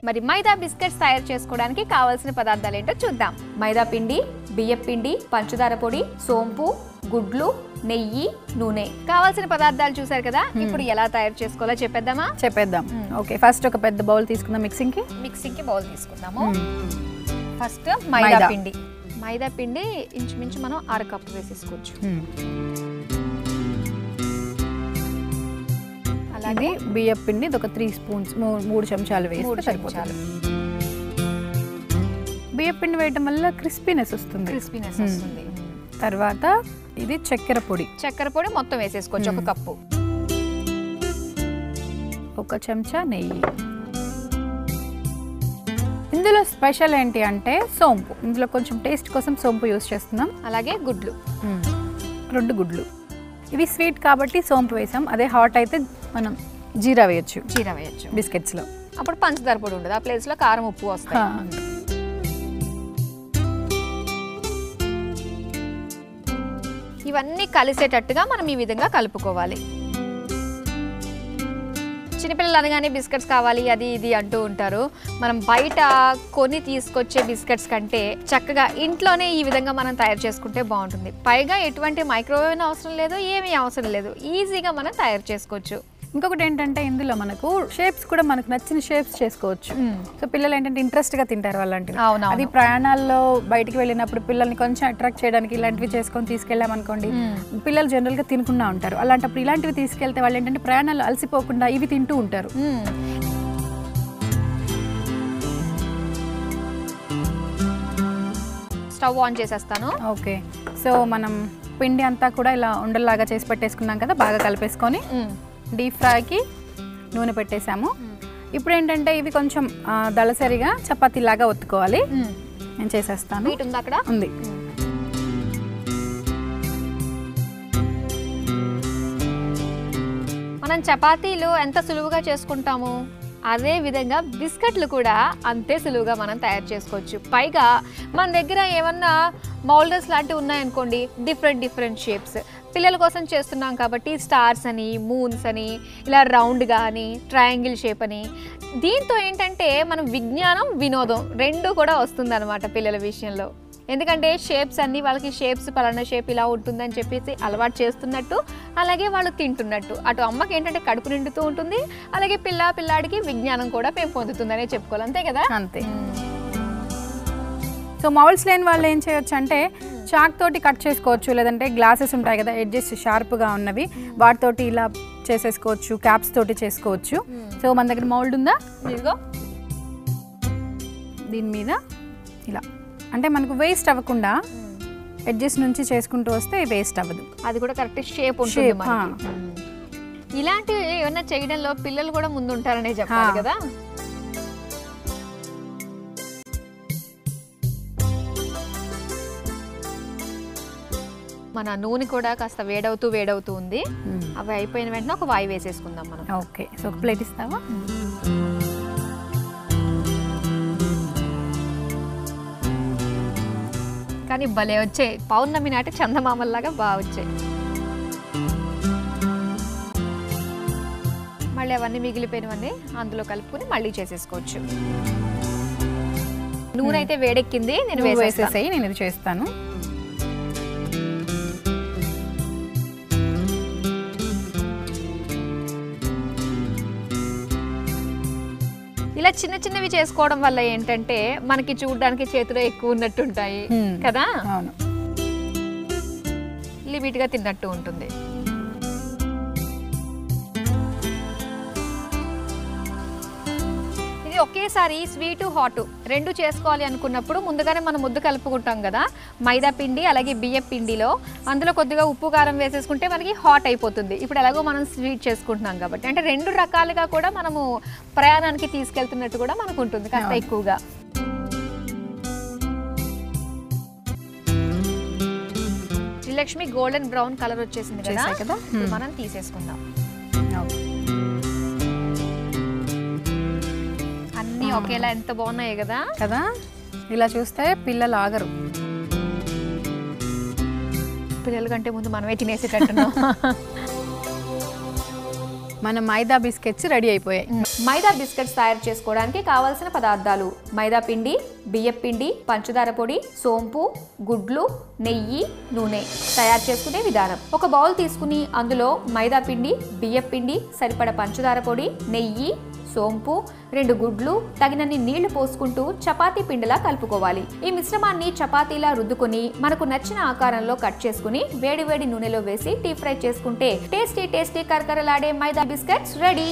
మరి మైదా బిస్కెట్స్ తయారు చేసుకోవడానికి కావాల్సిన పదార్థాలు ఏంటో చూద్దాం. మైదా పిండి, బియ్యం పిండి, పంచదార పొడి, సోంపు, గుడ్లు, నెయ్యి, నూనె. కావాల్సిన పదార్థాలు చూసారు కదా. ఇప్పుడు ఎలా తయారు చేసుకోవాలో చెప్పేద్దాం. ఓకే, ఫస్ట్ ఒక పెద్ద బౌల్ తీసుకుందాం. మిక్సింగ్ కి బౌల్ తీసుకుందాము. ఫస్ట్ మైదా పిండి ఇంచుమించు మనం 1/2 కప్పు వేసేసుకోవచ్చు. అలాగే బియ్యం పిండి ఒక 3 స్పూన్స్ 3 చెంచాలు వేస్తే సరిపోతుంది. బియ్యం పిండి వేయడం వల్ల క్రిస్పీనెస్ వస్తుంది. తర్వాత ఇది చక్కెర పొడి మొత్తం వేసేసుకోవచ్చు. 1 కప్పు. 1 చెంచా నెయ్యి. ఇందులో స్పెషల్ ఏంటి అంటే సోంపు. ఇందులో కొంచెం టేస్ట్ కోసం సోంపు యూస్ చేస్తున్నాం. అలాగే గుడ్లు, 2 గుడ్లు. ఇవి స్వీట్ కాబట్టి సోంపు వేసాం. అదే హాట్ అయితే మనం జీరా వేయచ్చు బిస్కెట్స్ లో. అప్పుడు పంచదార పొడి ఉండదు, ఆ ప్లేస్ లో కారం ఉప్పు వస్తాయి. ఇవన్నీ కలిసేటట్టుగా మనం ఈ విధంగా కలుపుకోవాలి. చిన్నపిల్లలు అనగానే బిస్కెట్స్ కావాలి అది ఇది అంటూ ఉంటారు. మనం బయట కొని తీసుకొచ్చే బిస్కెట్స్ కంటే చక్కగా ఇంట్లోనే ఈ విధంగా మనం తయారు చేసుకుంటే బాగుంటుంది. పైగా ఎటువంటి మైక్రోవేవ్ అవసరం లేదు, ఏమీ అవసరం లేదు, ఈజీగా మనం తయారు చేసుకోవచ్చు. ఇంకొకటి ఏంటంటే ఇందులో మనకు షేప్స్ కూడా మనకు నచ్చిన షేప్స్ చేసుకోవచ్చు. సో పిల్లలు ఏంటంటే ఇంట్రెస్ట్ గా తింటారు అలాంటివి. అది ప్రయాణాల్లో బయటికి వెళ్ళినప్పుడు పిల్లల్ని కొంచెం అట్రాక్ట్ చేయడానికి ఇలాంటివి చేసుకొని తీసుకెళ్ళాం అనుకోండి, పిల్లలు జనరల్ గా తినకుండా ఉంటారు. అలాంటప్పుడు ఇలాంటివి తీసుకెళ్తే వాళ్ళు ఏంటంటే ప్రయాణాలు అలసిపోకుండా ఇవి తింటూ ఉంటారు. స్టవ్ ఆన్ చేసేస్తాను. ఓకే, సో మనం పిండి అంతా కూడా ఇలా ఉండల్లాగా చేసి పెట్టేసుకున్నాం కదా, బాగా కలిపేసుకొని డీప్ ఫ్రైకి నూనె పెట్టేసాము. ఇప్పుడు ఏంటంటే ఇవి కొంచెం దళసరిగా చపాతీలాగా ఒత్తుకోవాలి. నేను చేసేస్తాను. అక్కడ ఉంది. మనం చపాతీలు ఎంత సులువుగా చేసుకుంటాము, అదే విధంగా బిస్కెట్లు కూడా అంతే సులువుగా మనం తయారు చేసుకోవచ్చు. పైగా మన దగ్గర ఏమన్నా మౌల్డర్స్ లాంటివి ఉన్నాయనుకోండి, డిఫరెంట్ షేప్స్ పిల్లల కోసం చేస్తున్నాం కాబట్టి స్టార్స్ అని, మూన్స్ అని, ఇలా రౌండ్గా అని, ట్రయాంగిల్ షేప్ అని. దీంతో ఏంటంటే మనం విజ్ఞానం వినోదం 2 కూడా వస్తుందన్నమాట పిల్లల విషయంలో. ఎందుకంటే షేప్స్ అన్నీ వాళ్ళకి షేప్స్ పలానా షేప్ ఇలా ఉంటుందని చెప్పేసి అలవాటు చేస్తున్నట్టు, అలాగే వాళ్ళు తింటున్నట్టు. అటు అమ్మకి ఏంటంటే కడుపు నిండుతూ ఉంటుంది, అలాగే పిల్లాడికి విజ్ఞానం కూడా పెంపొందుతుందనే చెప్పుకోవాలి. అంతే కదా? అంతే. సో మౌల్డ్స్ లేని వాళ్ళు ఏం చేయొచ్చు అంటే చాక్ తోటి కట్ చేసుకోవచ్చు, లేదంటే గ్లాసెస్ ఉంటాయి కదా ఎడ్జెస్ షార్ప్గా ఉన్నవి, వాటితోటి ఇలా చేసేసుకోవచ్చు, క్యాప్స్ తోటి చేసుకోవచ్చు. సో మన దగ్గర మౌల్డ్ ఉందా, దీని మీద ఇలా అంటే మనకు వేస్ట్ అవ్వకుండా ఎడ్జెస్ నుంచి చేసుకుంటూ వస్తే వేస్ట్ అవ్వదు. అది కూడా కరెక్ట్ షేప్ ఉంటుంది. ఇలాంటివి ఏమన్నా చేయడంలో పిల్లలు కూడా ముందు ఉంటారనే చెప్పాలి కదా. మన నూనె కూడా కాస్త వేడవుతూ ఉంది. అవి అయిపోయిన వెంటనే ఒక వాయి వేసేసుకుందాం మనం. ఓకే, సో ఒక ప్లేట్ ఇస్తావా? కానీ భలే వచ్చాయి, పౌర్ణమి నాటి చందమామల్లాగా బాగా వచ్చాయి. మళ్ళీ అవన్నీ మిగిలిపోయినవన్నీ అందులో కలుపుకొని మళ్ళీ చేసేసుకోవచ్చు. నూనె అయితే వేడెక్కింది, నేను వేసేసాయి, నేను ఇది చేస్తాను. ఇలా చిన్నవి చేసుకోవడం వల్ల ఏంటంటే మనకి చూడడానికి చేతిలో ఎక్కువ ఉన్నట్టు ఉంటాయి కదా, లిమిట్ గా తిన్నట్టు ఉంటుంది. ఇది ఒకేసారి స్వీటు హాట్ 2 చేసుకోవాలి అనుకున్నప్పుడు ముందుగానే మనం ముద్ద కలుపుకుంటాం కదా మైదా పిండి అలాగే బియ్యం పిండిలో, అందులో కొద్దిగా ఉప్పు కారం వేసేసుకుంటే మనకి హాట్ అయిపోతుంది. ఇప్పుడు ఎలాగో మనం స్వీట్ చేసుకుంటున్నాం కాబట్టి అంటే 2 రకాలుగా కూడా మనము ప్రయాణానికి తీసుకెళ్తున్నట్టు కూడా మనకు ఉంటుంది కాస్త ఎక్కువగా. శ్రీలక్ష్మి గోల్డెన్ బ్రౌన్ కలర్ వచ్చేసింది కదా, మనం తీసేసుకుందాం. అన్నీ ఒకేలా ఎంత బాగున్నాయి కదా కదా. ఇలా చూస్తే పిల్లలు ఆగరు. పిల్లల కంటే ముందు మనమే తినేసేటట్టున్నాం. మన మైదా బిస్కెట్స్ రెడీ అయిపోయాయి. మైదా బిస్కెట్స్ తయారు చేసుకోవడానికి కావాల్సిన పదార్థాలు: మైదా పిండి, బియ్యం పిండి, పంచదార పొడి, సోంపు, గుడ్లు, నెయ్యి, నూనె. తయారు చేసుకునే విధానం: ఒక బౌల్ తీసుకుని అందులో మైదా పిండి, బియ్యం పిండి, సరిపడ పంచదార పొడి, నెయ్యి, సోంపు, 2 గుడ్లు, తగినన్ని నీళ్లు పోసుకుంటూ చపాతీ పిండిలా కలుపుకోవాలి. ఈ మిశ్రమాన్ని చపాతీలా రుద్దుకొని మనకు నచ్చిన ఆకారంలో కట్ చేసుకుని వేడివేడి నూనెలో వేసి డీప్ ఫ్రై చేసుకుంటే టేస్టీ కరకరలాడే మైదా బిస్కెట్స్ రెడీ.